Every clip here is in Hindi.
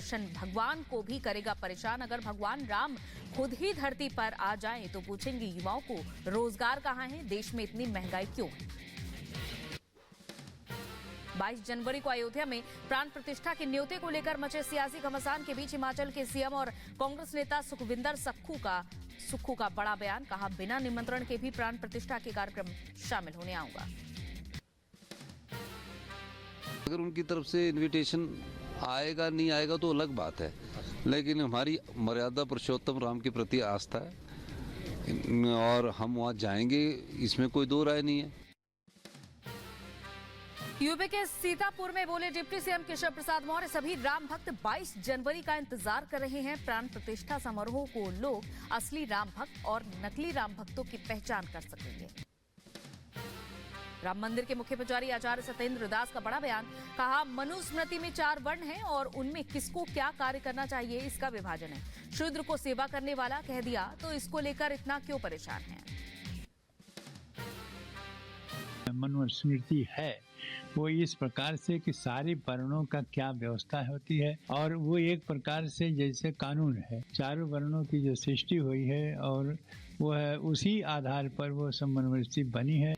दर्शन भगवान को भी करेगा परेशान। अगर भगवान राम खुद ही धरती पर आ जाएं तो पूछेंगे युवाओं को रोजगार कहाँ है, देश में इतनी महंगाई क्यों है। 22 जनवरी को अयोध्या में प्राण प्रतिष्ठा के न्योते को लेकर मचे सियासी घमासान के बीच हिमाचल के सीएम और कांग्रेस नेता सुखविंदर सुक्खू का बड़ा बयान। कहा, बिना निमंत्रण के भी प्राण प्रतिष्ठा के कार्यक्रम शामिल होने आऊंगा। अगर उनकी तरफ से इनविटेशन आएगा नहीं आएगा तो अलग बात है, लेकिन हमारी मर्यादा पुरुषोत्तम राम के प्रति आस्था है और हम वहां जाएंगे, इसमें कोई दो राय नहीं है। यूपी के सीतापुर में बोले डिप्टी सीएम केशव प्रसाद मौर्य, सभी राम भक्त 22 जनवरी का इंतजार कर रहे हैं। प्राण प्रतिष्ठा समारोह को लोग असली राम भक्त और नकली राम भक्तों की पहचान कर सकेंगे। राम मंदिर के मुख्य पुजारी आचार्य सत्येंद्र दास का बड़ा बयान। कहा, मनुस्मृति में 4 वर्ण हैं और उनमें किसको क्या कार्य करना चाहिए इसका विभाजन है। शूद्र को सेवा करने वाला कह दिया तो इसको लेकर इतना क्यों परेशान है। मनुस्मृति है वो इस प्रकार से कि सारे वर्णों का क्या व्यवस्था होती है और वो एक प्रकार से जैसे कानून है, चारों वर्णों की जो सृष्टि हुई है और वो है उसी आधार पर वो सब मनुस्मृति बनी है।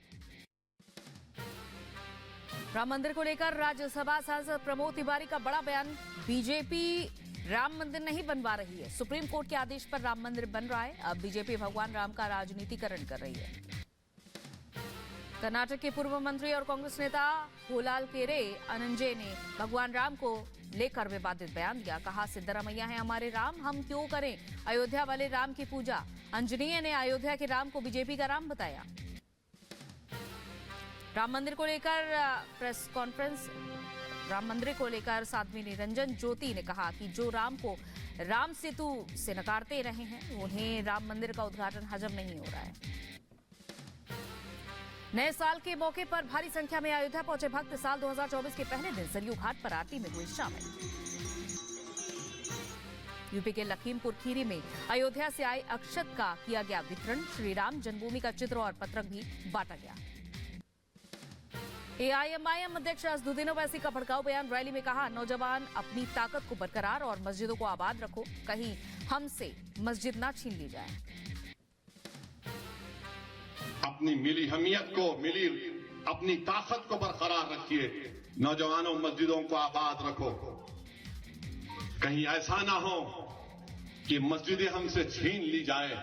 राम मंदिर को लेकर राज्यसभा सांसद प्रमोद तिवारी का बड़ा बयान। बीजेपी राम मंदिर नहीं बनवा रही है, सुप्रीम कोर्ट के आदेश पर राम मंदिर बन रहा है। अब बीजेपी भगवान राम का राजनीतिकरण कर रही है। कर्नाटक के पूर्व मंत्री और कांग्रेस नेता होलाल केरे अनंजे ने भगवान राम को लेकर विवादित बयान दिया। कहा, सिद्धरामैया है हमारे राम, हम क्यों करें अयोध्या वाले राम की पूजा। अंजनीय ने अयोध्या के राम को बीजेपी का राम बताया। राम मंदिर को लेकर प्रेस कॉन्फ्रेंस, राम मंदिर को लेकर साध्वी निरंजन ज्योति ने कहा कि जो राम को राम सेतु से नकारते रहे हैं उन्हें राम मंदिर का उद्घाटन हजम नहीं हो रहा है। नए साल के मौके पर भारी संख्या में अयोध्या पहुंचे भक्त साल 2024 के पहले दिन सरयू घाट पर आरती में हुए शामिल। यूपी के लखीमपुर खीरी में अयोध्या से आए अक्षत का किया गया वितरण। श्री राम जन्मभूमि का चित्र और पत्रक भी बांटा गया। एआईएमआईएम अध्यक्ष असदुद्दीन ओवैसी का भड़काऊ बयान। रैली में कहा, नौजवान अपनी ताकत को बरकरार और मस्जिदों को आबाद रखो, कहीं हमसे मस्जिद ना छीन ली जाए। अपनी मिली हमियत को, अपनी ताकत को बरकरार रखिए। नौजवानों, मस्जिदों को आबाद रखो, कहीं ऐसा ना हो कि मस्जिदें हमसे छीन ली जाए।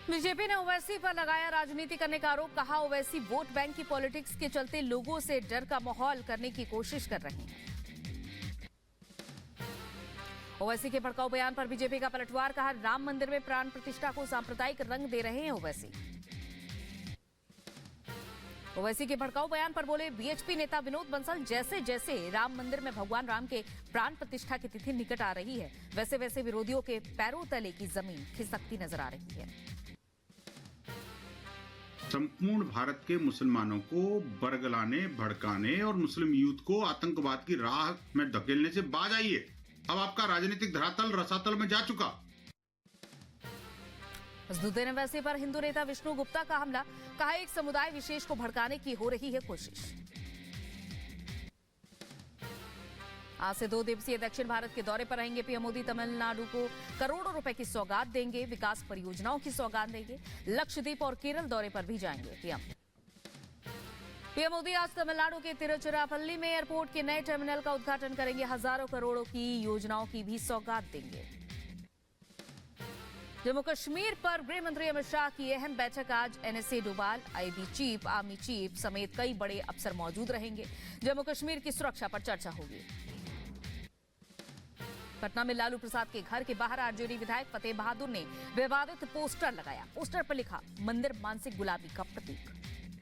बीजेपी ने ओवैसी पर लगाया राजनीति करने का आरोप। कहा, ओवैसी वोट बैंक की पॉलिटिक्स के चलते लोगों से डर का माहौल करने की कोशिश कर रहे हैं। ओवैसी के भड़काऊ बयान पर बीजेपी का पलटवार। कहा, राम मंदिर में प्राण प्रतिष्ठा को सांप्रदायिक रंग दे रहे हैं ओवैसी। ओवैसी के भड़काऊ बयान पर बोले बीएचपी नेता विनोद बंसल, जैसे जैसे राम मंदिर में भगवान राम के प्राण प्रतिष्ठा की तिथि निकट आ रही है वैसे वैसे विरोधियों के पैरों तले की जमीन खिसकती नजर आ रही है। संपूर्ण भारत के मुसलमानों को बरगलाने, भड़काने और मुस्लिम यूथ को आतंकवाद की राह में धकेलने से बाज आइए। अब आपका राजनीतिक धरातल रसातल में जा चुका। असदुद्दीन ओवैसी पर हिंदू नेता विष्णु गुप्ता का हमला। कहा, एक समुदाय विशेष को भड़काने की हो रही है कोशिश। आज से 2 दिवसीय दक्षिण भारत के दौरे पर रहेंगे पीएम मोदी। तमिलनाडु को करोड़ों रुपए की सौगात देंगे, विकास परियोजनाओं की सौगात देंगे। लक्षद्वीप और केरल दौरे पर भी जाएंगे पीएम मोदी। आज तमिलनाडु के तिरुचिरापल्ली में एयरपोर्ट के नए टर्मिनल का उद्घाटन करेंगे। हजारों करोड़ों की योजनाओं की भी सौगात देंगे। जम्मू कश्मीर पर गृह मंत्री अमित शाह की अहम बैठक आज। NSA Doval, IB chief, army chief समेत कई बड़े अफसर मौजूद रहेंगे। जम्मू कश्मीर की सुरक्षा पर चर्चा होगी। पटना में लालू प्रसाद के घर के बाहर आरजेडी विधायक फतेह बहादुर ने विवादित पोस्टर लगाया। पोस्टर पर लिखा, मंदिर मानसिक गुलाबी का प्रतीक।